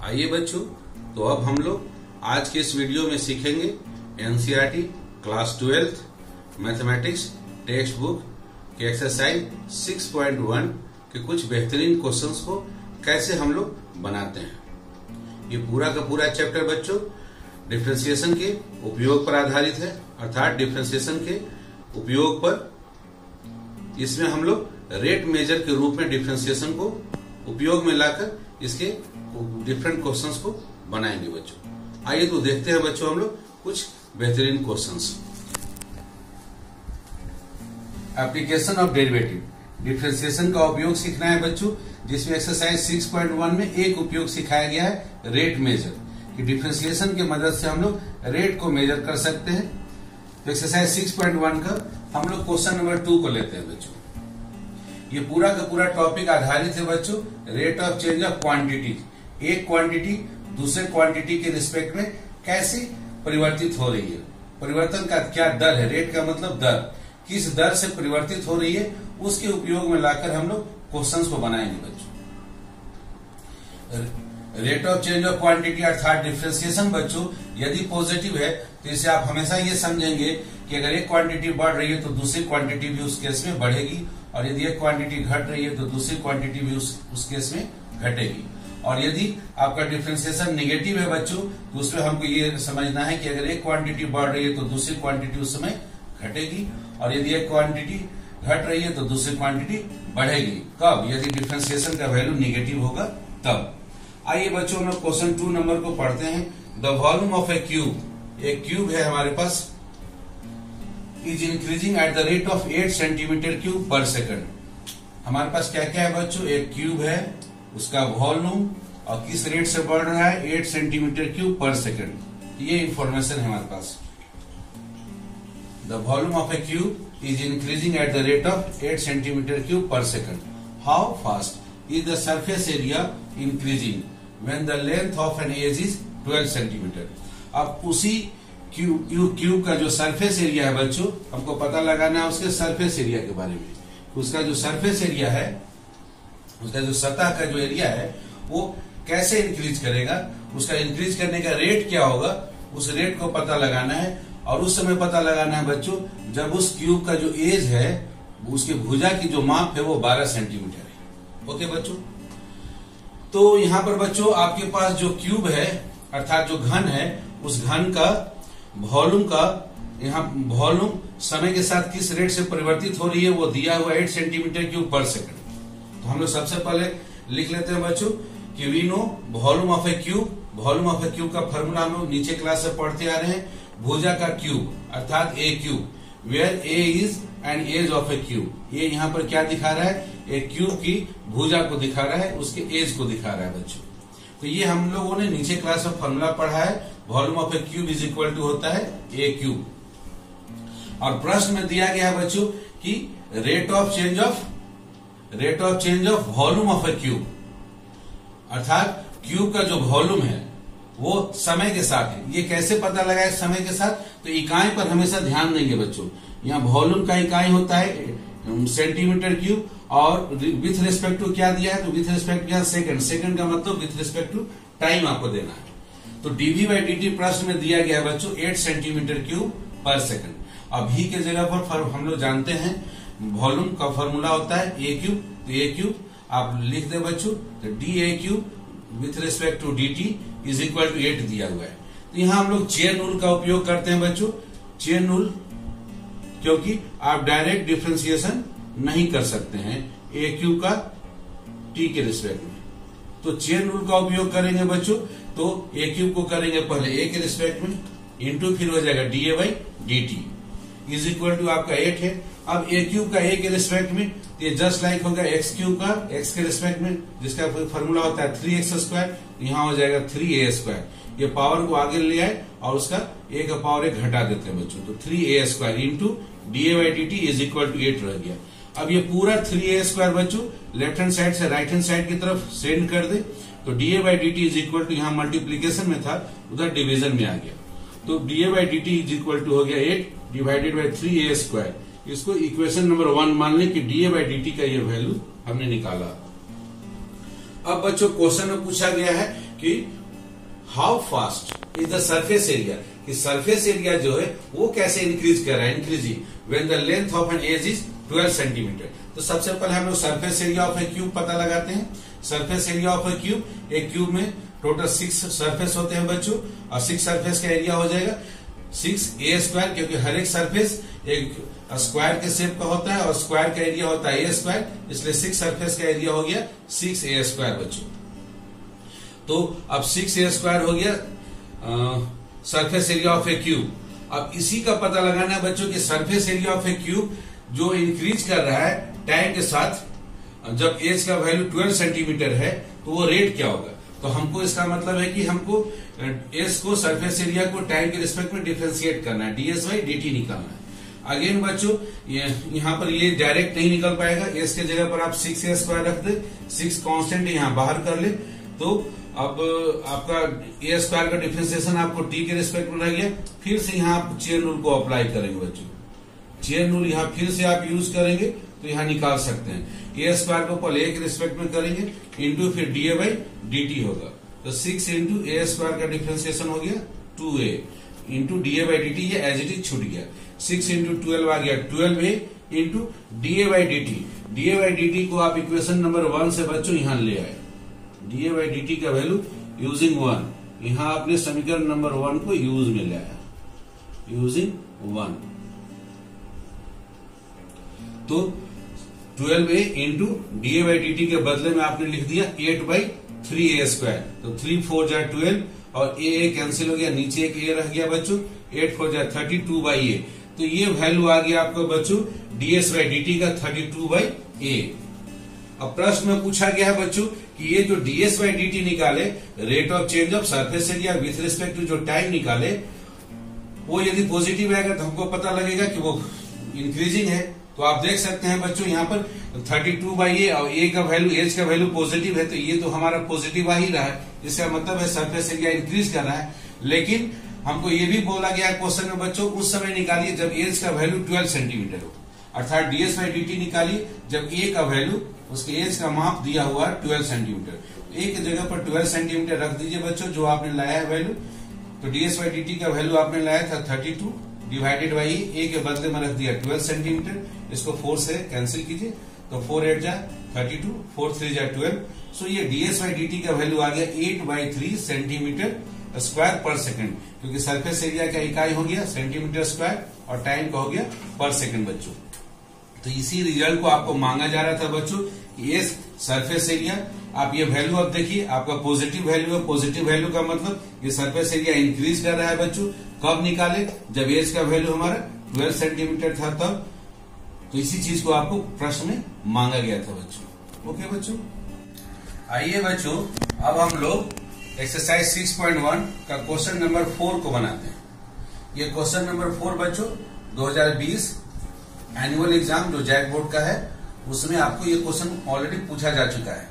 आइए बच्चों, तो अब हम लोग आज के इस वीडियो में सीखेंगे NCERT class 12 mathematics text book के एक्सरसाइज 6.1 के कुछ बेहतरीन क्वेश्चंस को कैसे हम लोग बनाते हैं। ये पूरा का पूरा चैप्टर बच्चों डिफरेंशिएशन के उपयोग पर आधारित है, अर्थात डिफरेंशिएशन के उपयोग पर इसमें हम लोग रेट मेजर के रूप में डिफरेंशिएशन को उपयोग में लाकर इसके डिफरेंट क्वेश्चंस को बनाएंगे बच्चों। आइए तो देखते हैं बच्चों हम लोग कुछ बेहतरीन questions. Application of derivative differentiation का उपयोग सीखना है बच्चों, जिसमें एक्सरसाइज 6.1 में एक उपयोग सिखाया गया है रेट मेजर कि डिफरेंशिएशन की मदद से हम लोग रेट को मेजर कर सकते हैं। तो एक्सरसाइज 6.1 का हम लोग क्वेश्चन नंबर 2 को लेते हैं बच्चों। ये पूरा का पूरा टॉपिक आधारित है बच्चों rate of change of quantity. एक क्वांटिटी दूसरे क्वांटिटी के रिस्पेक्ट में कैसे परिवर्तित हो रही है, परिवर्तन का क्या दर है, रेट का मतलब दर, किस दर से परिवर्तित हो रही है, उसके उपयोग में लाकर हम लोग क्वेश्चंस को बनाएंगे बच्चों। Rate of change of quantity अर्थात डिफरेंशिएशन बच्चों यदि पॉजिटिव है तो इसे आप हमेशा ये समझेंगे कि अगर एक क्वांटिटी बढ़ रही है तो दूसरी क्वांटिटी भी उस केस में बढ़ेगी, और यदि एक क्वांटिटी घट रही है तो दूसरी क्वांटिटी भी उस केस में घटेगी। और यदि आपका डिफरेंशिएशन निगेटिव है बच्चों तो उसमें हमको ये समझना है कि अगर एक क्वांटिटी बढ़ रही है तो दूसरी क्वांटिटी उस समय घटेगी, और यदि एक क्वांटिटी घट रही है तो दूसरी क्वांटिटी बढ़ेगी। कब? यदि डिफरेंशिएशन का वैल्यू निगेटिव होगा तब। आइए बच्चों हम लोग क्वेश्चन 2 नंबर को पढ़ते हैं। The volume of a cube, एक क्यूब है हमारे पास, is increasing at the rate of 8 centimetre cube per second. हमारे पास क्या क्या है बच्चों, एक क्यूब है, उसका वॉल्यूम और किस रेट से बढ़ रहा है 8 सेंटीमीटर क्यूब पर सेकंड। ये इंफॉर्मेशन है हमारे पास। The volume of a cube is increasing at the rate of 8 centimetre cube per second. How fast is the surface area increasing when the length of an edge is 12 centimetre. अब उसी cube का जो surface area है बच्चों, हमको पता लगाना है उसके सरफेस एरिया के बारे में। उसका जो सरफेस एरिया है, उसका जो सतह का जो एरिया है वो कैसे इंक्रीज करेगा, उसका इंक्रीज करने का रेट क्या होगा, उस रेट को पता लगाना है। और उस समय पता लगाना है बच्चों जब उस क्यूब का जो एज है, उसके भुजा की जो माप है वो 12 सेंटीमीटर है। ओके बच्चों, तो यहाँ पर बच्चों आपके पास जो क्यूब है अर्थात जो घन है, उस घन का वॉल्यूम का यहाँ वॉल्यूम समय के साथ किस रेट से परिवर्तित हो रही है वो दिया हुआ 8 सेंटीमीटर क्यूब पर सेकंड। तो हम लोग सबसे पहले लिख लेते हैं बच्चों कि we know volume of a cube. Volume of a cube का फॉर्मूला हम लोग नीचे क्लास से पढ़ते आ रहे हैं। भुजा का क्यूब अर्थात a cube, where a is and edge of a cube. ये यहाँ पर क्या दिखा रहा है, एक क्यूब की भुजा को दिखा रहा है, उसके एज को दिखा रहा है बच्चों। तो ये हम लोगों ने नीचे क्लास में फॉर्मूला पढ़ा है। Volume of a cube is equal to होता है ए क्यूब। और प्रश्न में दिया गया है बच्चों कि rate of change of volume of a cube, अर्थात क्यूब का जो वॉल्यूम है वो समय के साथ है। ये कैसे पता लगाए समय के साथ, तो इकाई पर हमेशा ध्यान देंगे बच्चों। यहाँ वॉल्यूम का इकाई होता है सेंटीमीटर क्यूब, और विथ रिस्पेक्ट टू क्या दिया है, तो with respect to second. Second का मतलब विथ रिस्पेक्ट टू टाइम आपको देना है। तो डीवी बाई डी टी प्रश्न में दिया गया है बच्चों 8 सेंटीमीटर क्यूब पर सेकंड। अब भी के जगह पर हम लोग जानते हैं वॉल्यूम का फॉर्मूला होता है ए क्यूब। तो ए क्यूब आप लिख दे बच्चों, तो d a cube with respect to d t is equal to 8 दिया हुआ है। तो यहाँ हम लोग चेन रूल का उपयोग करते हैं बच्चों। चेन रूल क्योंकि आप डायरेक्ट डिफरेंशिएशन नहीं कर सकते हैं ए क्यूब का टी के रिस्पेक्ट में, तो चेन रूल का उपयोग करेंगे बच्चों। तो ए क्यूब को करेंगे पहले ए के रिस्पेक्ट में, इंटू फिर हो जाएगा d a by d t is equal to आपका 8 है। अब ए क्यूब का ए के रिस्पेक्ट में, ये जस्ट लाइक होगा एक्स क्यूब का एक्स के रिस्पेक्ट में, जिसका फॉर्मूला होता है 3x स्क्वायर। यहाँ हो जाएगा 3a स्क्वायर। ये पावर को आगे ले आए और उसका a का पावर 1 घटा देते हैं बच्चों, तो 3a square into d a by d t is equal to 8 रह गया। अब ये पूरा 3a स्क्वायर बच्चों लेफ्ट हैंड साइड से राइट हैंड साइड की तरफ सेंड कर दे, तो d a by d t is equal to, यहाँ मल्टीप्लीकेशन में था उधर डिवीजन में आ गया, तो d a by d t is equal to हो गया 8 डिवाइडेड बाई 3a स्क्वायर। इसको इक्वेशन नंबर 1 मान लें कि D a by d T का ये वैल्यू हमने निकाला। अब बच्चों क्वेश्चन में पूछा गया है कि how fast is the surface area, कि सरफेस एरिया जो है वो कैसे इंक्रीज कर रहा है, increasing when the length of an edge is 12 centimetre. तो सबसे पहले हम लोग surface area of a cube पता लगाते हैं। Surface area of a cube, एक क्यूब में टोटल 6 सरफेस होते हैं बच्चों, और 6 सरफेस का एरिया हो जाएगा 6a², क्योंकि हर एक सरफेस एक स्क्वायर के शेप का होता है और स्क्वायर का एरिया होता है a², इसलिए 6 सरफेस का एरिया हो गया 6a² बच्चों। तो अब 6a² हो गया surface area of a cube. अब इसी का पता लगाना है बच्चों कि surface area of a cube जो इंक्रीज कर रहा है टाइम के साथ, जब एज का वैल्यू 12 सेंटीमीटर है तो वो रेट क्या होगा। तो हमको इसका मतलब है कि हमको एस को, सरफेस एरिया को टाइम के रिस्पेक्ट में डिफरेंशिएट करना है, ds/dt निकालना है। अगेन बच्चों यहाँ पर ये डायरेक्ट नहीं निकल पाएगा, एस के जगह पर आप 6a² रख दे, 6 कांस्टेंट यहाँ बाहर कर ले, तो अब आपका a² का डिफरेंशिएशन आपको t के रिस्पेक्ट में रह गया। फिर से यहाँ आप चेन रूल को अप्लाई करेंगे बच्चों, चेन रूल यहाँ फिर से आप यूज करेंगे तो यहाँ निकाल सकते हैं। a² को पहले a के रिस्पेक्ट में करेंगे, इंटू फिर da/dt होगा, तो 6 इंटू a² का डिफरेंशिएशन हो गया 2a, इंटू da/dt, ये एज इट इज छूट गया। 6 इंटू 12 आ गया 12a, इंटू da/dt। da/dt को आप इक्वेशन नंबर 1 से बच्चों यहाँ ले आए, da/dt का वैल्यू यूजिंग 1, यहाँ आपने समीकरण नंबर 1 को यूज में ले आया, यूजिंग 1। तो 12a इंटू da/dt के बदले में आपने लिख दिया 8/3a², तो 3 4 जा 12 और a कैंसिल हो गया, नीचे एक a रह गया बच्चों, 8 4 जा 32/a। तो ये वैल्यू आ गया आपका बच्चों ds/dt का 32/a। अब प्रश्न में पूछा गया है बच्चों कि ये जो ds/dt निकाले, rate of change of surface area with respect to जो टाइम निकाले, वो यदि पॉजिटिव आएगा तो हमको पता लगेगा कि वो इंक्रीजिंग है। तो आप देख सकते हैं बच्चों यहाँ पर 32/a और a का वैल्यू, एज का वैल्यू पॉजिटिव है, तो ये तो हमारा पॉजिटिव आ ही रहा है, इसका मतलब है सरफेस एरिया इंक्रीज कर रहा है। लेकिन हमको ये भी बोला गया क्वेश्चन में बच्चों, उस समय निकालिए जब एज का वैल्यू 12 सेंटीमीटर हो, अर्थात ds/dt निकालिए जब a का वैल्यू, उसके एज का माप दिया हुआ है 12 सेंटीमीटर। a की जगह पर 12 सेंटीमीटर रख दीजिए बच्चों जो आपने लाया है वैल्यू। तो ds/dt का वैल्यू आपने लाया था 32 डिवाइडेड बाई a के बदले में रख दिया 12 सेंटीमीटर, इसको 4 से कैंसिल कीजिए, तो 4 8 जा 32, 4 3 जा 12। सो ये ds/dt का वैल्यू आ गया 8/3 सेंटीमीटर स्क्वायर पर सेकंड, क्योंकि सरफेस एरिया का इकाई हो गया सेंटीमीटर स्क्वायर और टाइम का हो गया पर सेकंड बच्चों। तो इसी रिजल्ट को आपको मांगा जा रहा था बच्चों कि ये सरफेस एरिया, आप ये वैल्यू अब देखिए आपका पॉजिटिव वैल्यू है, पॉजिटिव वैल्यू का मतलब ये सरफेस एरिया इंक्रीज कर रहा है बच्चों। कब निकाले, जब एज का वैल्यू हमारा 12 सेंटीमीटर था तब। तो इसी चीज को आपको प्रश्न में मांगा गया था बच्चों। ओके बच्चों, आइए बच्चों अब हम लोग एक्सरसाइज 6.1 का क्वेश्चन नंबर 4 को बनाते हैं। ये क्वेश्चन नंबर 4 बच्चों 2020 एनुअल एग्जाम जो जैक बोर्ड का है उसमें आपको ये क्वेश्चन ऑलरेडी पूछा जा चुका है,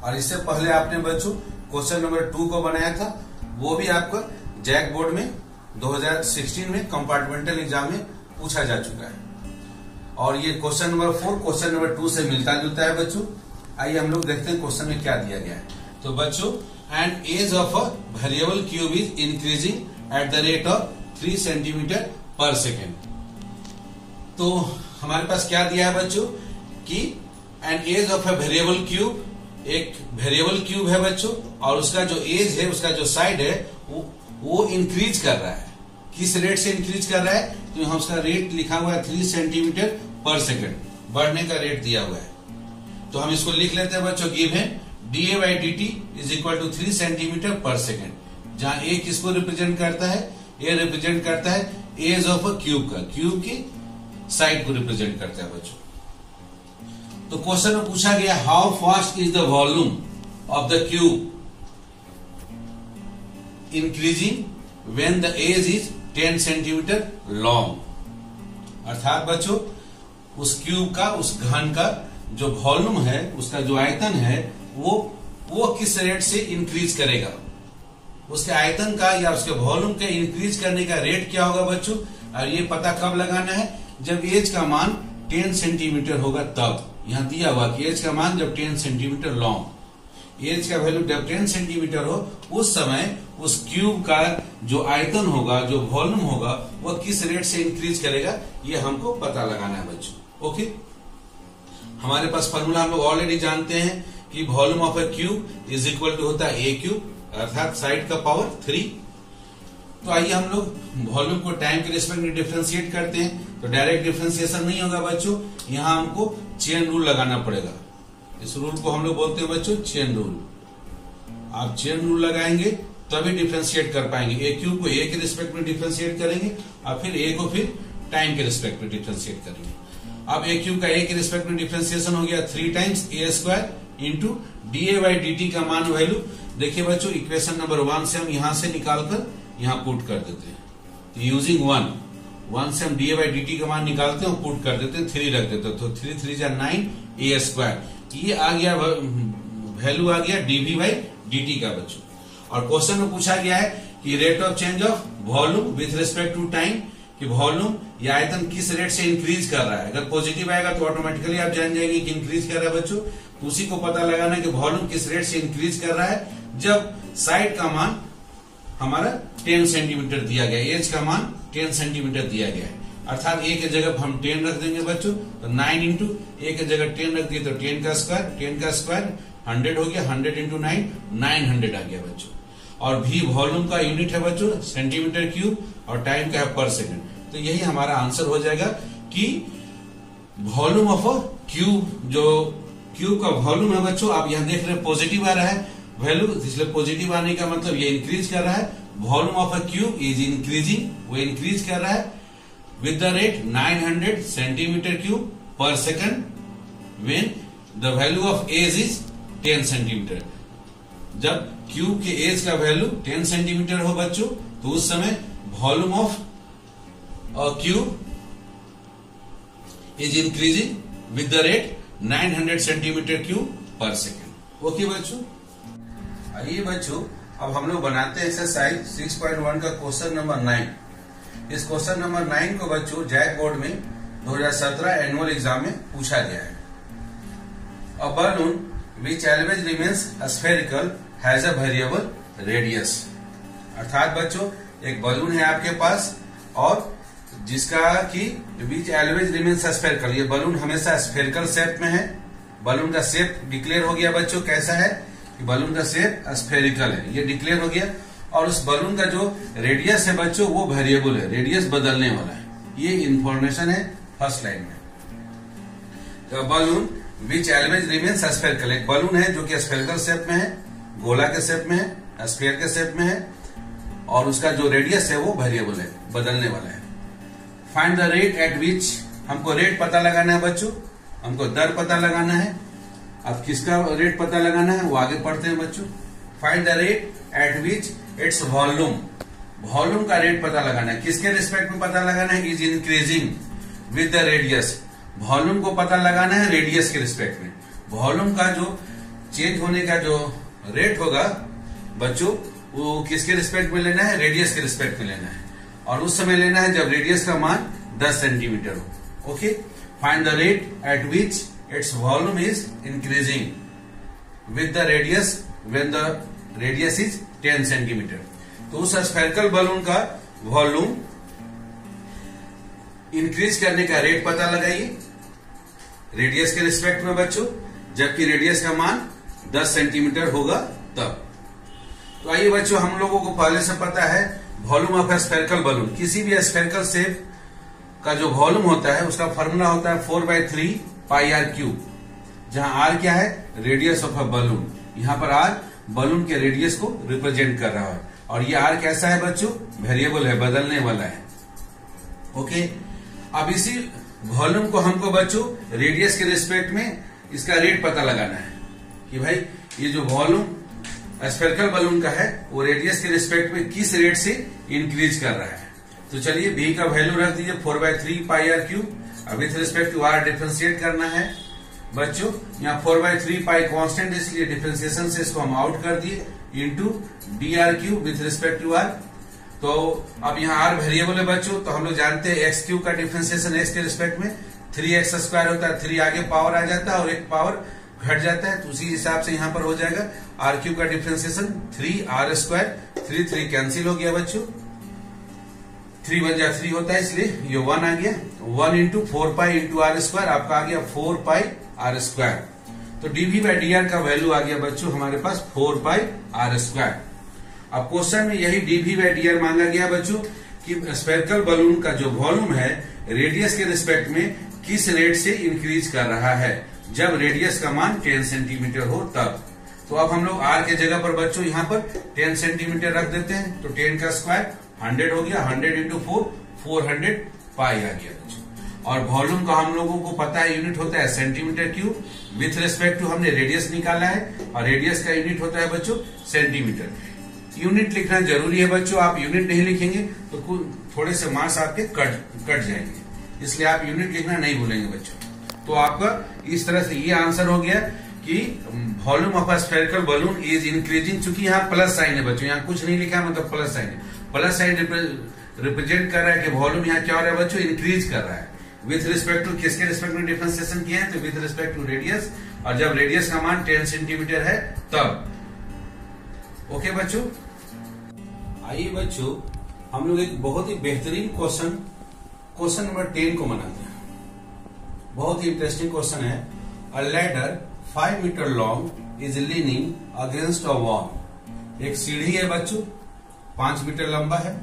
और इससे पहले आपने बच्चों क्वेश्चन नंबर 2 को बनाया था, वो भी आपको जैक बोर्ड में 2016 में कंपार्टमेंटल एग्जाम में पूछा जा चुका है। और ये क्वेश्चन नंबर 4 क्वेश्चन नंबर 2 से मिलता जुलता है बच्चों। आइए हम लोग देखते हैं क्वेश्चन में क्या दिया गया है। तो बच्चों, and edge of a variable cube is increasing at the rate of 3 centimetre per second. तो हमारे पास क्या दिया है बच्चों कि and edge of a variable cube, एक वेरिएबल क्यूब है बच्चों, और उसका जो एज है, उसका जो साइड है वो इंक्रीज कर रहा है। किस रेट से इंक्रीज कर रहा है, तो यहाँ उसका रेट लिखा हुआ है 3 सेंटीमीटर पर सेकेंड, बढ़ने का रेट दिया हुआ है। तो हम इसको लिख लेते हैं बच्चों, given da/dt is equal to 3 centimetre per second, जहां a किसको रिप्रेजेंट करता है, a रिप्रेजेंट करता है एज ऑफ अ क्यूब का, क्यूब की साइड को रिप्रेजेंट करता है बच्चों। तो क्वेश्चन में पूछा गया how fast is the volume of the cube increasing when the edge is 10 centimetre long. अर्थात बच्चों उस क्यूब का, उस घन का जो वॉल्यूम है, उसका जो आयतन है, वो किस रेट से इंक्रीज करेगा, उसके आयतन का या उसके वॉल्यूम के इंक्रीज करने का रेट क्या होगा बच्चों। और ये पता कब लगाना है, जब एज का मान 10 सेंटीमीटर होगा तब। यहां दिया हुआ कि एज का मान जब 10 सेंटीमीटर लॉन्ग, एज का वैल्यू जब 10 सेंटीमीटर हो, उस समय उस क्यूब का जो आयतन होगा, जो वॉल्यूम होगा, वो किस रेट से इंक्रीज करेगा, ये हमको पता लगाना है बच्चों। ओके, हमारे पास फॉर्मूला हम लोग ऑलरेडी जानते हैं कि volume of a cube is equal to होता है ए क्यूब, अर्थात साइड का पावर 3। तो आइए हम लोग वॉल्यूम को टाइम के रिस्पेक्ट में डिफरेंशिएट करते हैं। तो डायरेक्ट डिफरेंशिएशन नहीं होगा बच्चों, यहाँ हमको चेन रूल लगाना पड़ेगा। इस रूल को हम लोग बोलते हैं बच्चों चेन रूल। आप चेन रूल लगाएंगे तभी डिफरेंशिएट कर पाएंगे। ए क्यूब को ए के रिस्पेक्ट में डिफरेंशिएट करेंगे और फिर ए को फिर टाइम के रिस्पेक्ट में डिफरेंशिएट करेंगे। अब ए क्यूब का ए के रिस्पेक्ट में डिफरेंशिएशन हो गया 3 times A square into DA by d T का मान वैल्यू। देखिए बच्चों, इक्वेशन नंबर 1 से हम यहां से निकालकर यहां पुट कर देते हैं। यूजिंग 1 से हम डीए बाई डी टी का मान निकालते हैं और पुट कर देते हैं, 3 रख देते हैं। तो 3 3 जा 9 ए स्क्वायर, ये आ गया वैल्यू आ गया डीवी बाई डी टी का बच्चों। और क्वेश्चन में पूछा गया है कि rate of change of volume with respect to time, कि वॉल्यूम या आयतन किस रेट से इंक्रीज कर रहा है। अगर पॉजिटिव आएगा तो ऑटोमेटिकली आप जान जाएंगे कि इंक्रीज कर रहा है बच्चों। तो उसी को पता लगाना कि वॉल्यूम किस रेट से इंक्रीज कर रहा है, जब साइड का मान हमारा 10 सेंटीमीटर दिया गया, एज का मान 10 सेंटीमीटर दिया गया है। अर्थात ए के जगह हम 10 रख देंगे बच्चों, तो 9 इंटू ए के जगह 10 रख दिए तो 10 का स्क्वायर 100 हो गया, 100 इंटू 9 900 आ गया बच्चों। और भी वॉल्यूम का यूनिट है बच्चों सेंटीमीटर क्यूब और टाइम का है पर सेकंड। तो यही हमारा आंसर हो जाएगा कि वॉल्यूम ऑफ अ क्यूब, जो क्यूब का वॉल्यूम है बच्चों, आप यहां देख रहे हैं पॉजिटिव आ रहा है वैल्यू, इसलिए पॉजिटिव आने का मतलब ये इंक्रीज कर रहा है। Volume of a cube is increasing, वो इंक्रीज कर रहा है with the rate 900 centimeter cube per second when the value of age is 10 centimeter। जब क्यूब के एज का वैल्यू 10 सेंटीमीटर हो बच्चों, तो उस समय volume of cube is increasing with the rate 900 centimetre cube पर सेकेंड। ओके बच्चों, आइए बच्चों अब हम लोग बनाते हैं एक्सरसाइज 6.1 का क्वेश्चन नंबर 9। इस क्वेश्चन नंबर 9 को बच्चों जैक बोर्ड में 2017 एनुअल एग्जाम में पूछा गया है। A balloon which always remains spherical has a variable radius. अर्थात बच्चों एक बलून है आपके पास और जिसका कि विच ऑलवेज रिमेन्स स्फेरिकल, ये बलून हमेशा स्फेरिकल शेप में है। बलून का शेप डिक्लेयर हो गया बच्चों, कैसा है कि बलून का शेप स्फेरिकल है, ये डिक्लेयर हो गया। और उस बलून का जो रेडियस है बच्चों वो वेरिएबल है, रेडियस बदलने वाला है। ये इंफॉर्मेशन है फर्स्ट लाइन में। Balloon which always remains spherical, एक बलून है जो कि स्फेरिकल शेप में है, गोला के शेप में है, स्फीयर के शेप में है, और उसका जो रेडियस है वो वेरिएबल है, बदलने वाला है। फाइंड द रेट एट विच, हमको रेट पता लगाना है बच्चों, हमको दर पता लगाना है। अब किसका रेट पता लगाना है वो आगे पढ़ते हैं बच्चों। Find the rate at which its volume, volume का रेट पता लगाना है। किसके रिस्पेक्ट में पता लगाना है, is increasing with the radius, volume को पता लगाना है रेडियस के रिस्पेक्ट में। वॉल्यूम का जो चेंज होने का जो रेट होगा बच्चों वो किसके रिस्पेक्ट में लेना है, रेडियस के रिस्पेक्ट में लेना है। और उस समय लेना है जब रेडियस का मान 10 सेंटीमीटर हो। Okay, find the rate at which its volume is increasing with the radius when the radius is 10 centimetre. तो उस स्फेरिकल बलून का वॉल्यूम इंक्रीज करने का रेट पता लगाइए रेडियस के रिस्पेक्ट में बच्चों, जबकि रेडियस का मान 10 सेंटीमीटर होगा तब। तो आइए बच्चों, हम लोगों को पहले से पता है वॉल्यूम ऑफ स्फेरिकल बलून, किसी भी स्फेरिकल शेप का जो वॉल्यूम होता है उसका फॉर्मूला होता है 4/3 पाई आर क्यूब, जहां आर क्या है, रेडियस ऑफ अ बलून। यहां पर आर बलून के रेडियस को रिप्रेजेंट कर रहा है, और ये आर कैसा है बच्चों, वेरिएबल है, बदलने वाला है। ओके, अब इसी वॉल्यूम को हमको बच्चों रेडियस के रिस्पेक्ट में इसका रेट पता लगाना है कि भाई ये जो वॉल्यूम स्फेरिकल बलून का है वो रेडियस के रिस्पेक्ट में किस रेट से इंक्रीज कर रहा है। तो चलिए बी का वैल्यू रख दीजिए 4/3 pi r cube. With respect to r differentiate करना है बच्चों, यहाँ 4/3 पाई कांस्टेंट, इसलिए डिफरेंशिएशन से इसको हम आउट कर दिए into d r cube with respect to r. तो अब यहाँ आर वेरिएबल है बच्चों, तो हम लोग जानते हैं एक्स क्यूब का डिफरेंशिएशन एक्स के रिस्पेक्ट में 3x² होता है, 3 आगे पावर आ जाता है और एक पावर घट जाता है, तो उसी हिसाब से यहां पर हो जाएगा आर क्यूब का डिफ्रेंसिएशन 3r², 3 कैंसिल हो गया बच्चों, 3 1 जा 3 होता है, इसलिए ये 1 आ गया, 1 इंटू 4 पाई इंटू r² आपका आ गया 4 पाई r²। तो dv/dr का वैल्यू आ गया बच्चों हमारे पास 4 पाई r²। अब क्वेश्चन में यही dv/dr मांगा गया बच्चों कि स्फेरिकल बलून का जो वॉल्यूम है रेडियस के रिस्पेक्ट में किस रेट से इंक्रीज कर रहा है, जब रेडियस का मान 10 सेंटीमीटर हो तब। तो अब हम लोग r के जगह पर बच्चों यहाँ पर 10 सेंटीमीटर रख देते हैं, तो 10 का स्क्वायर 100 हो गया, 100 इंटू 4 400 पाई आ गया बच्चों। और वॉल्यूम का हम लोगों को पता है यूनिट होता है centimetre cube, with respect to हमने रेडियस निकाला है और रेडियस का यूनिट होता है बच्चों सेंटीमीटर। यूनिट लिखना जरूरी है बच्चों, आप यूनिट नहीं लिखेंगे तो थोड़े से मार्क्स आपके कट जाएंगे, इसलिए आप यूनिट लिखना नहीं भूलेंगे बच्चों। तो आपका इस तरह से ये आंसर हो गया कि volume of a spherical balloon is increasing. चूंकि यहाँ प्लस साइन है बच्चों, यहाँ कुछ नहीं लिखा मतलब प्लस साइन है, प्लस साइन रिप्रेजेंट कर रहा है कि वॉल्यूम यहाँ क्या हो रहा है बच्चों, इंक्रीज कर रहा है। विथ रिस्पेक्ट टू किसके रिस्पेक्ट में डिफ्रेंसिएशन किया है, तो विथ रिस्पेक्ट टू रेडियस, और जब रेडियस का मान 10 सेंटीमीटर है तब। ओके बच्चों, आइए बच्चों हम लोग एक बहुत ही बेहतरीन क्वेश्चन नंबर 10 को मनाते हैं। बहुत ही इंटरेस्टिंग क्वेश्चन है। A ladder 5 metre long is leaning against a wall. एक सीढ़ी है बच्चों, 5 मीटर लंबा है,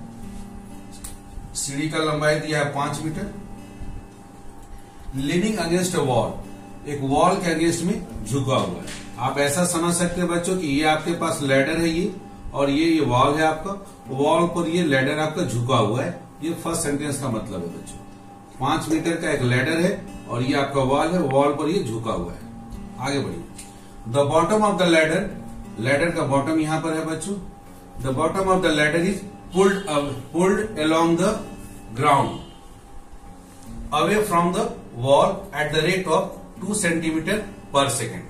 सीढ़ी का लंबाई दिया है 5 metre, leaning against a wall, एक वॉल के अगेंस्ट में झुका हुआ है। आप ऐसा समझ सकते हैं बच्चों कि ये आपके पास लैडर है ये, और ये वॉल है आपका, वॉल पर ये लैडर आपका झुका हुआ है। ये फर्स्ट सेंटेंस का मतलब है बच्चों, 5 मीटर का एक लैडर है और ये आपका वॉल है, वॉल पर ये झुका हुआ है। आगे बढ़िए। The bottom of the ladder, ladder का बॉटम यहां पर है बच्चों, the bottom of the ladder is pulled along the ground away from the wall at the rate of 2 centimetre per second.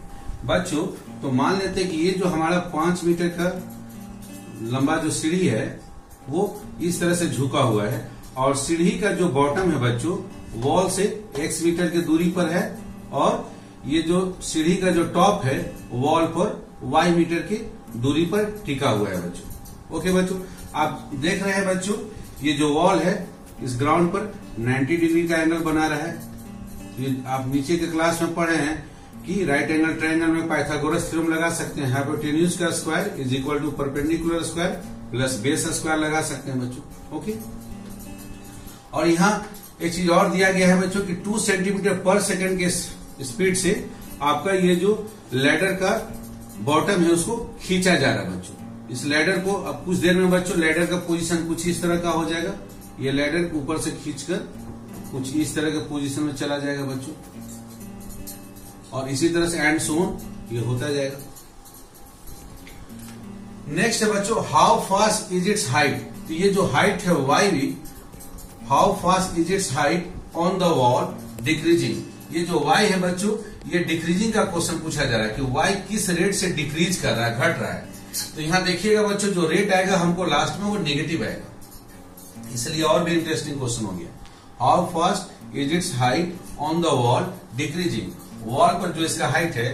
बच्चों तो मान लेते हैं कि ये जो हमारा 5 मीटर का लंबा जो सीढ़ी है वो इस तरह से झुका हुआ है, और सीढ़ी का जो बॉटम है बच्चों वॉल से x मीटर की दूरी पर है, और ये जो सीढ़ी का जो टॉप है वॉल पर y मीटर की दूरी पर टिका हुआ है बच्चों। ओके बच्चों, आप देख रहे हैं बच्चों ये जो वॉल है इस ग्राउंड पर 90 डिग्री का एंगल बना रहा है। ये आप नीचे के क्लास में पढ़े हैं कि राइट एंगल ट्रायंगल में पाइथागोरस थ्योरम लगा सकते हैं, हाइपोटेन्यूज का square is equal to perpendicular square plus base square लगा सकते हैं बच्चों। ओके, और यहाँ एक चीज और दिया गया है बच्चों कि 2 सेंटीमीटर पर सेकंड के स्पीड से आपका ये जो लैडर का बॉटम है उसको खींचा जा रहा है बच्चों। इस लैडर को अब कुछ देर में बच्चों लैडर का पोजीशन कुछ इस तरह का हो जाएगा, ये लैडर ऊपर से खींचकर कुछ इस तरह के पोजीशन में चला जाएगा बच्चों, और इसी तरह से एंड सो ऑन ये होता जाएगा। नेक्स्ट है बच्चों how fast is it's height. तो ये जो हाइट है वाई भी, how fast is it's height on the wall decreasing. ये जो वाई है बच्चों ये डिक्रीजिंग का क्वेश्चन पूछा जा रहा है कि वाई किस रेट से डिक्रीज कर रहा है, घट रहा है। तो यहां देखिएगा बच्चों जो रेट आएगा हमको लास्ट में वो नेगेटिव आएगा, इसलिए और भी इंटरेस्टिंग क्वेश्चन हो गया। How fast is it's height on the wall decreasing. Wall पर जो इसका हाइट है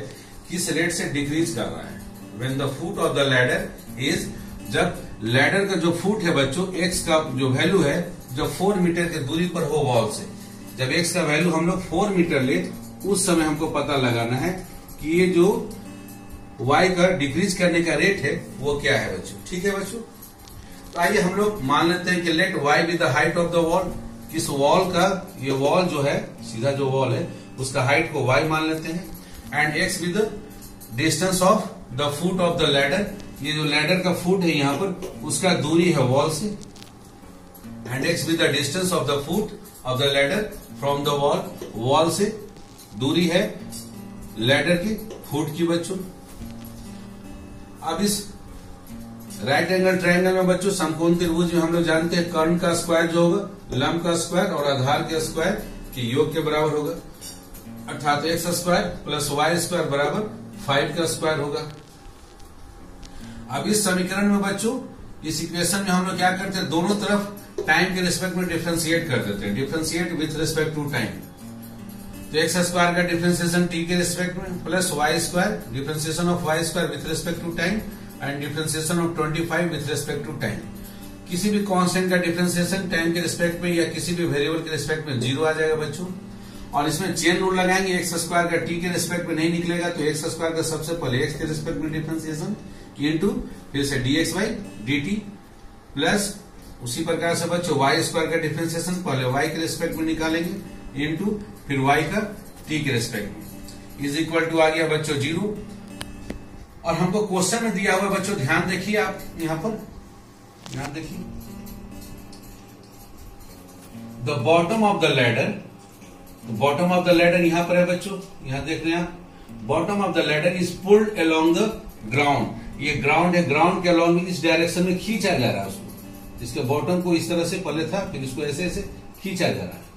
किस रेट से डिक्रीज कर रहा है। When the foot of the ladder is, जब लैडर का जो फुट है बच्चों एक्स का जो वैल्यू है जब 4 मीटर की दूरी पर हो वॉल से, जब एक्स का वैल्यू हम लोग 4 मीटर ले उस समय हमको पता लगाना है कि ये जो वाई का डिक्रीज करने का रेट है वो क्या है बच्चों। ठीक है बच्चों, तो आइए हम लोग मान लेते हैं कि let y be the height of the wall. किस वॉल का, ये वॉल जो है सीधा जो वॉल है उसका हाइट को वाई मान लेते हैं, and x be the distance of the foot of the ladder. ये जो लैडर का फुट है यहाँ पर उसका दूरी है वॉल से, and x be the distance of the foot of the ladder from the wall. Wall से दूरी है लैडर की फुट की बच्चों। अब इस राइट एंगल ट्रायंगल में बच्चों समकोण त्रिभुज में हम लोग जानते हैं कर्ण का स्क्वायर जो होगा लंब का स्क्वायर और आधार के स्क्वायर के योग के बराबर होगा, अर्थात x square plus y square बराबर 5 का स्क्वायर होगा। अब इस समीकरण में बच्चों इस इक्वेशन में हम लोग क्या करते हैं, दोनों तरफ टाइम के रिस्पेक्ट में डिफ्रेंशिएट कर देते हैं, differentiate with respect to time. तो एक्स स्क्वायर का डिफरेंशिएशन टी के रिस्पेक्ट में plus y square differentiation of y square with respect to time and differentiation of 25 with respect to time. किसी भी कांस्टेंट का डिफरेंशिएशन टाइम के respect में या किसी भी वेरिएबल के रिस्पेक्ट में 0 आ जाएगा बच्चों। और इसमें चेन रूल लगाएंगे, एक्स स्क्वायर का टी के रिस्पेक्ट में नहीं निकलेगा तो एक्स स्क्वायर का सबसे पहले एक्स के रिस्पेक्ट में डिफरेंशिएशन इंटू फिर से dx बाई dt प्लस उसी प्रकार से बच्चों वाई स्क्वायर का डिफरेंशिएशन पहले वाई के रिस्पेक्ट में निकालेंगे इंटू फिर वाई का टी के रिस्पेक्ट में इज इक्वल टू आ गया बच्चों 0। और हमको क्वेश्चन में दिया हुआ बच्चों, ध्यान देखिए आप यहां पर, ध्यान देखिए, the bottom of the ladder, तो बॉटम ऑफ द लैडर यहां पर है बच्चों, यहां देख रहे हैं आप, bottom of the ladder is pulled along the ground. ये ग्राउंड है, ग्राउंड के अलोंग इस डायरेक्शन में खींचा जा रहा है उसको, इसके बॉटम को इस तरह से पहले था फिर इसको ऐसे ऐसे खींचा जा रहा है।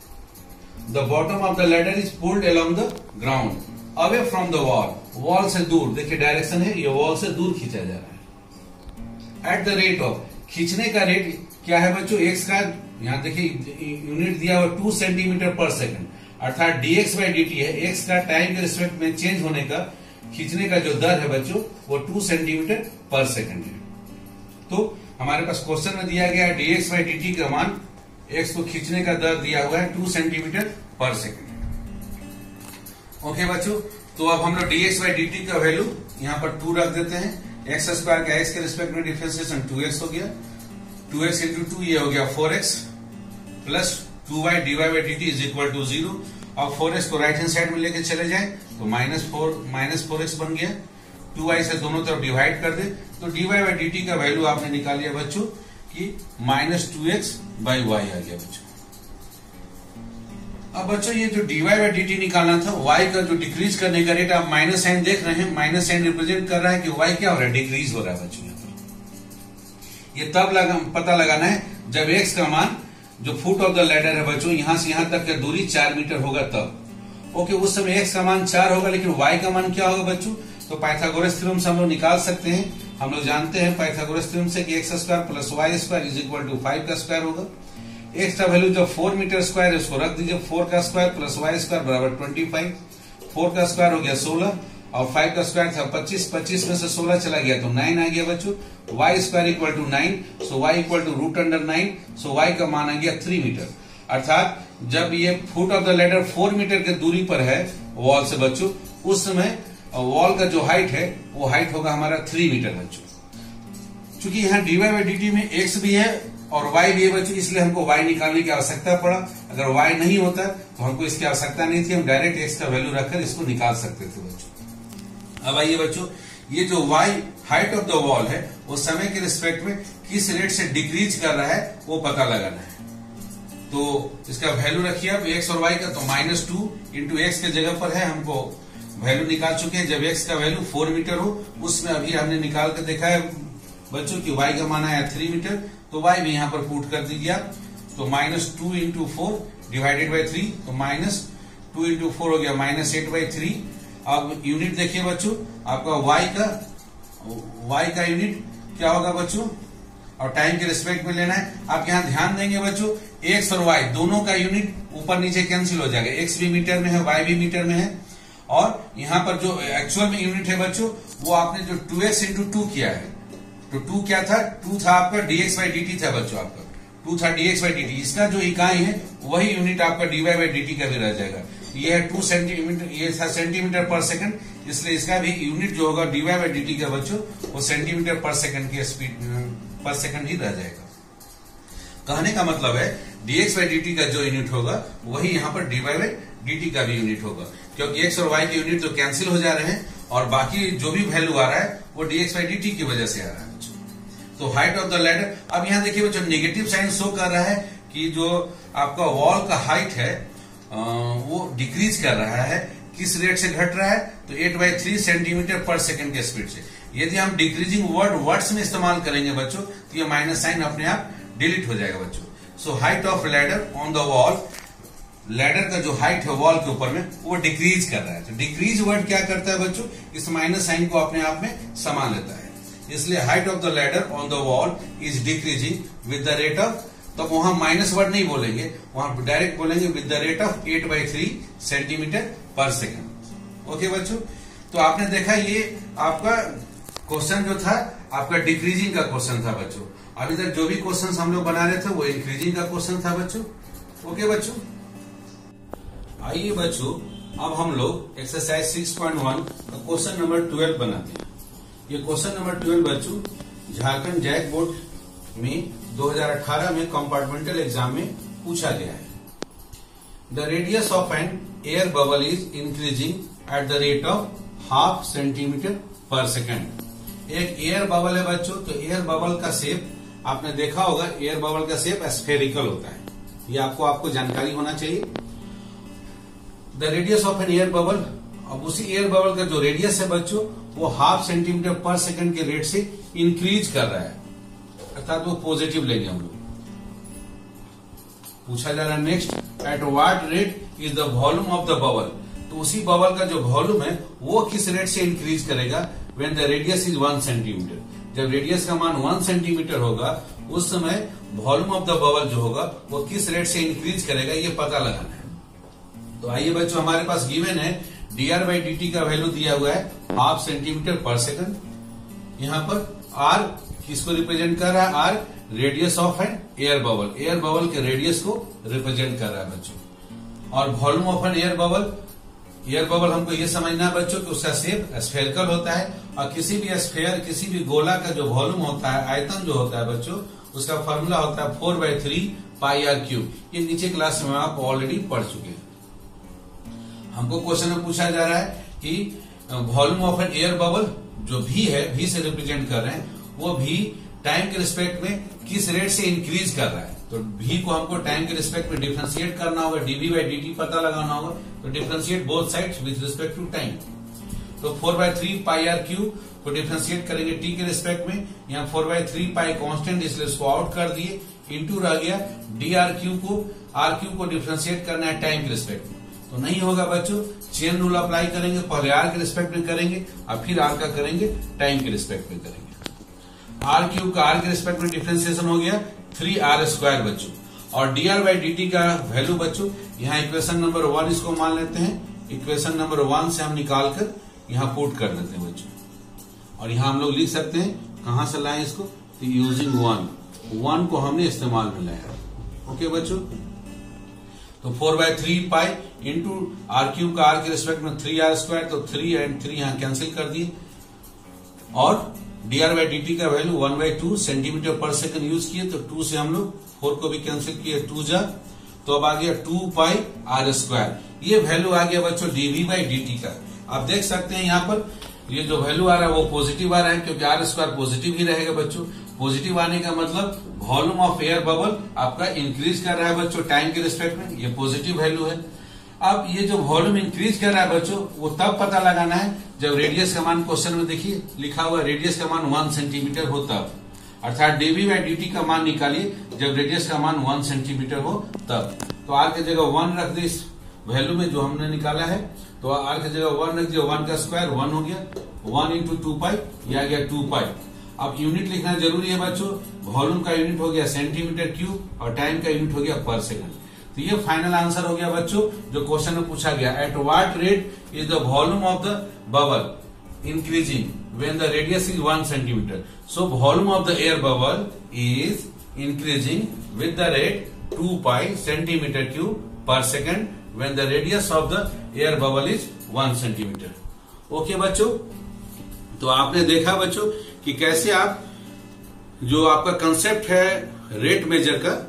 The bottom of the ladder is pulled along the ground away from the wall, wall से दूर, देखिए डायरेक्शन है, ये वॉल से दूर खींचा जा रहा है। एट द रेट ऑफ, खींचने का रेट क्या है बच्चों, एक्स का, यहां देखिए यूनिट दिया हुआ 2 सेंटीमीटर पर सेकंड, अर्थात dx बाई dt है, एक्स का टाइम के रिस्पेक्ट में चेंज होने का, खींचने का जो दर है बच्चों वो 2 सेंटीमीटर पर सेकंड है। तो हमारे पास क्वेश्चन में दिया गया है dx बाई dt का मान, एक्स को खींचने का दर दिया हुआ है 2 सेंटीमीटर पर सेकंड। ओके बच्चों, तो अब हम लोग dx बाई dt का वैल्यू यहां पर 2 रख देते हैं। एक्स स्क्वायर का एक्स के रिस्पेक्ट में डिफरेंशिएशन 2x हो गया, 2x इंटू 2 ये हो गया 4x plus 2y dy by dt is equal to 0। अब 4x को राइट हैंड साइड में लेके चले जाए तो माइनस 4x बन गया, 2y से दोनों तरफ डिवाइड कर दे तो dy बाई dt का वैल्यू आपने निकाल लिया बच्चों कि माइनस 2x बाई y आ गया बच्चों। अब बच्चों ये जो dy बाई dt निकालना था, y का जो डिक्रीज करने का रेट, आप माइनस साइन देख रहे हैं, माइनस साइन रिप्रेजेंट कर रहा है कि y क्या हो रहा है, डिक्रीज हो रहा है बच्चों। ये तब पता लगाना है जब x का मान जो फुट ऑफ द लैडर है बच्चों, यहां से यहां तक का दूरी 4 मीटर होगा तब। ओके, उस समय x का मान 4 होगा, लेकिन y का मान क्या होगा बच्चों, तो पाइथागोरस थ्योरम से हम लोग निकाल सकते हैं। हम लोग जानते हैं पाइथागोरस थ्योरम से कि x square plus y square is equal to 5 का स्क्वायर होगा। एक्स का वैल्यू जब 4 मीटर स्क्वायर है उसको रख दीजिए, 4 का स्क्वायर प्लस वाई स्क्वायर बराबर 25, 4 का स्क्वायर हो गया 16 और 5 का स्क्वायर था 25, 25 में से 16 चला गया तो 9 आ गया बच्चों। Y square equal to 9, so y equal to root under 9, so y का मान आ गया 3 मीटर। अर्थात जब ये foot of the ladder 4 metre की दूरी पर है वॉल से बच्चों, उस समय वॉल का जो हाइट है वो हाइट होगा हमारा 3 मीटर बच्चों। चूंकि यहाँ dy बाई dt में x भी है और y भी है बच्चों, इसलिए हमको y निकालने की आवश्यकता पड़ा। अगर y नहीं होता तो हमको इसकी आवश्यकता नहीं थी, हम डायरेक्ट x का वैल्यू रखकर इसको निकाल सकते थे बच्चों। अब आइए बच्चों, ये जो y height of the wall है वो समय के रिस्पेक्ट में किस रेट से डिक्रीज कर रहा है वो पता लगाना है। तो इसका वैल्यू रखिए आप x और y का, तो -2 इंटू एक्स के जगह पर है, हमको वैल्यू निकाल चुके हैं। जब x का वैल्यू 4 मीटर हो, उसमें अभी हमने निकाल कर देखा है बच्चों की y का मान आया 3 मीटर, तो y भी यहां पर पुट कर दीजिए आप। तो -2 इंटू 4 डिवाइडेड बाई 3, तो -2 इंटू 4 हो गया -8 बाई 3। अब यूनिट देखिए बच्चों, आपका y का यूनिट क्या होगा बच्चों, और टाइम के रिस्पेक्ट में लेना है। आप यहां ध्यान देंगे बच्चों, x और y दोनों का यूनिट ऊपर नीचे कैंसिल हो जाएगा, x भी मीटर में है, y भी मीटर में है। और यहां पर जो एक्चुअल में यूनिट है बच्चों, वो आपने जो 2x इंटू 2 किया है, तो 2 क्या था, 2 था आपका dx बाई dt था बच्चों, आपका 2 था dx बाई dt। इसका जो इकाई है वही यूनिट आपका dy बाई dt का भी रह जाएगा। ये है 2 सेंटीमीटर, ये था सेंटीमीटर पर सेकंड, इसलिए इसका भी यूनिट जो होगा dy बाई dt का बच्चों वो सेंटीमीटर पर सेकंड की स्पीड पर सेकंड ही रह जाएगा। कहने का मतलब है dx बाई dt का जो यूनिट होगा वही यहाँ पर dy बाई dt का भी यूनिट होगा, क्योंकि x और y के यूनिट तो कैंसिल हो जा रहे हैं और बाकी जो भी वैल्यू आ रहा है वो dx बाई dt की वजह से आ रहा है। तो हाइट ऑफ द लैडर, अब यहाँ देखिए बच्चों नेगेटिव साइन शो कर रहा है कि जो आपका वॉल का हाइट है वो डिक्रीज कर रहा है। किस रेट से घट रहा है, तो 8/3 सेंटीमीटर पर सेकंड के स्पीड से। यदि हम डिक्रीजिंग वर्ड्स में इस्तेमाल करेंगे बच्चों तो ये माइनस साइन अपने आप डिलीट हो जाएगा बच्चों। So height of ladder on the wall, ladder का जो हाइट है वॉल के ऊपर में वो डिक्रीज कर रहा है। तो डिक्रीज वर्ड क्या करता है बच्चों, इस माइनस साइन को अपने आप में समा लेता है। इसलिए height of the ladder on the wall is decreasing with the rate of तो वहां माइनस वर्ड नहीं बोलेंगे, वहां डायरेक्ट बोलेंगे with the rate of 8/3 centimetre पर सेकंड। ओके बच्चों, तो आपने देखा ये आपका क्वेश्चन जो था आपका डिक्रीजिंग का क्वेश्चन था बच्चों। अभी तक जो भी क्वेश्चन हम लोग बना रहे थे वो इंक्रीजिंग का क्वेश्चन था बच्चों। ओके बच्चों, आइए बच्चों अब हम लोग एक्सरसाइज 6.1 का क्वेश्चन नंबर 12 बनाते हैं। ये क्वेश्चन नंबर 12 बच्चों झारखंड जैक बोर्ड में 2018 में कंपार्टमेंटल एग्जाम में पूछा गया है। The radius of an air bubble is increasing at the rate of 0.5 centimetre per second. एक एयर बबल है बच्चों, तो एयर बबल का शेप आपने देखा होगा, एयर बबल का शेप स्फेरिकल होता है, ये आपको जानकारी होना चाहिए। The radius of an air bubble, अब उसी एयर बबल का जो रेडियस है बच्चों वो 0.5 सेंटीमीटर पर सेकंड के रेट से इंक्रीज कर रहा है, अर्थात वो पॉजिटिव लेंगे हम लोग। पूछा जा रहा है next, eight what rate is the volume of the bubble. तो उसी बबल का जो वॉल्यूम है वो किस रेट से इंक्रीज करेगा, when the radius is 1 centimetre. जब रेडियस का मान 1 सेंटीमीटर होगा उस समय वॉल्यूम ऑफ द बबल जो होगा वो किस रेट से इंक्रीज करेगा, ये पता लगाना है। तो आइए बच्चों, हमारे पास गिवन है dr/dt का वैल्यू दिया हुआ है 0.5 सेंटीमीटर पर सेकंड। यहाँ पर r किसको रिप्रेजेंट कर रहा है, r radius of an air bubble, air bubble के रेडियस को रिप्रेजेंट कर रहा है बच्चों। और volume of an air bubble, air bubble हमको ये समझना है बच्चों कि उसका शेप स्फेरिकल होता है, और किसी भी स्फेयर, किसी भी गोला का जो वॉल्यूम होता है, आयतन जो होता है बच्चों, उसका फॉर्मूला होता है 4/3 πr³। ये नीचे क्लास में आप ऑलरेडी पढ़ चुके हैं। हमको क्वेश्चन में पूछा जा रहा है कि volume of an air bubble जो भी है, भी से रिप्रेजेंट कर रहे हैं, वो भी टाइम के रिस्पेक्ट में किस रेट से इंक्रीज कर रहा है। तो भी को हमको टाइम के रिस्पेक्ट में डिफरेंशिएट करना होगा, dv/dt पता लगाना होगा, तो differentiate both sides with respect to time. तो 4/3 πr³ को डिफरेंशिएट करेंगे टी के रिस्पेक्ट में, यहाँ 4/3 पाई कांस्टेंट इसलिए इसको आउट कर दिए, इंटू रह गया dr³ को, r³ को डिफरेंशिएट करना है टाइम के रिस्पेक्ट में, तो नहीं होगा बच्चों। चेन रूल अप्लाई करेंगे, पहले r के रिस्पेक्ट में करेंगे और फिर r का करेंगे टाइम के रिस्पेक्ट में करेंगे। r³ का r के रिस्पेक्ट में डिफरेंशिएशन हो गया 3r² बच्चों। और dr/dt का वैल्यू बच्चों यहाँ इक्वेशन नंबर 1 इसको मान लेते हैं, इक्वेशन नंबर 1 से हम निकाल कर यहाँ पुट कर देते हैं बच्चों। और यहाँ हम लोग लिख सकते हैं, कहां से लाएं इसको, तो यूजिंग 1 को हमने इस्तेमाल में लाया। ओके बच्चों, तो 4/3 पाई इंटू r³ का r के रिस्पेक्ट में 3r², तो 3 एंड 3 यहाँ कैंसिल कर दिए। और dr/dt का वैल्यू 1/2 सेंटीमीटर पर सेकंड यूज किए, तो 2 से हम लोग 4 को भी कैंसिल किए, 2 जा, तो अब आ गया 2 पाई r²। ये वैल्यू आ गया बच्चों dv/dt का। आप देख सकते हैं यहाँ पर ये जो वैल्यू आ रहा है वो पॉजिटिव आ रहा है, क्योंकि r² पॉजिटिव ही रहेगा बच्चों। पॉजिटिव आने का मतलब वॉल्यूम ऑफ एयर बबल आपका इंक्रीज कर रहा है बच्चों टाइम के रिस्पेक्ट में, ये पॉजिटिव वैल्यू है। अब ये जो वॉल्यूम इंक्रीज कर रहा है बच्चों वो तब पता लगाना है जब रेडियस का मान, क्वेश्चन में देखिए लिखा हुआ है रेडियस का मान 1 सेंटीमीटर हो तब, अर्थात dv/dt का मान निकालिए जब रेडियस का मान 1 सेंटीमीटर हो तब। तो r की जगह 1 रख दे इस वैल्यू में जो हमने निकाला है, तो r की जगह 1 रख दिया, 1 का स्क्वायर 1 हो गया, 1 इंटू 2 पाई, यह आ गया 2 पाई। अब यूनिट लिखना जरूरी है बच्चों, वॉल्यूम का यूनिट हो गया सेंटीमीटर क्यूब और टाइम का यूनिट हो गया पर सेकंड। तो ये फाइनल आंसर हो गया बच्चों जो क्वेश्चन में पूछा गया, at what rate is the volume of the bubble increasing when the radius is 1 centimetre. So volume of the air bubble is increasing with the rate 2 pi centimetre cube per second when the radius of the air bubble is 1 centimetre. Okay बच्चों, तो आपने देखा बच्चों कि कैसे आप जो आपका कंसेप्ट है रेट मेजर का,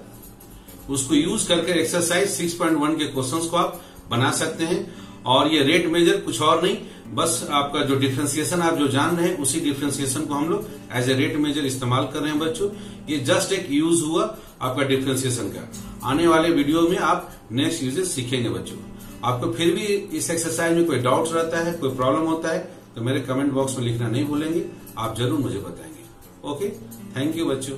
उसको यूज करके एक्सरसाइज 6.1 के क्वेश्चंस को आप बना सकते हैं। और ये रेट मेजर कुछ और नहीं, बस आपका जो डिफरेंशिएशन आप जो जान रहे हैं उसी डिफरेंशिएशन को हम लोग एज ए रेट मेजर इस्तेमाल कर रहे हैं बच्चों। ये जस्ट एक यूज हुआ आपका डिफरेंशिएशन का। आने वाले वीडियो में आप नेक्स्ट यूजेस सीखेंगे बच्चों। आपको फिर भी इस एक्सरसाइज में कोई डाउट रहता है, कोई प्रॉब्लम होता है, तो मेरे कमेंट बॉक्स में लिखना नहीं भूलेंगे, आप जरूर मुझे बताएंगे। ओके, थैंक यू बच्चों।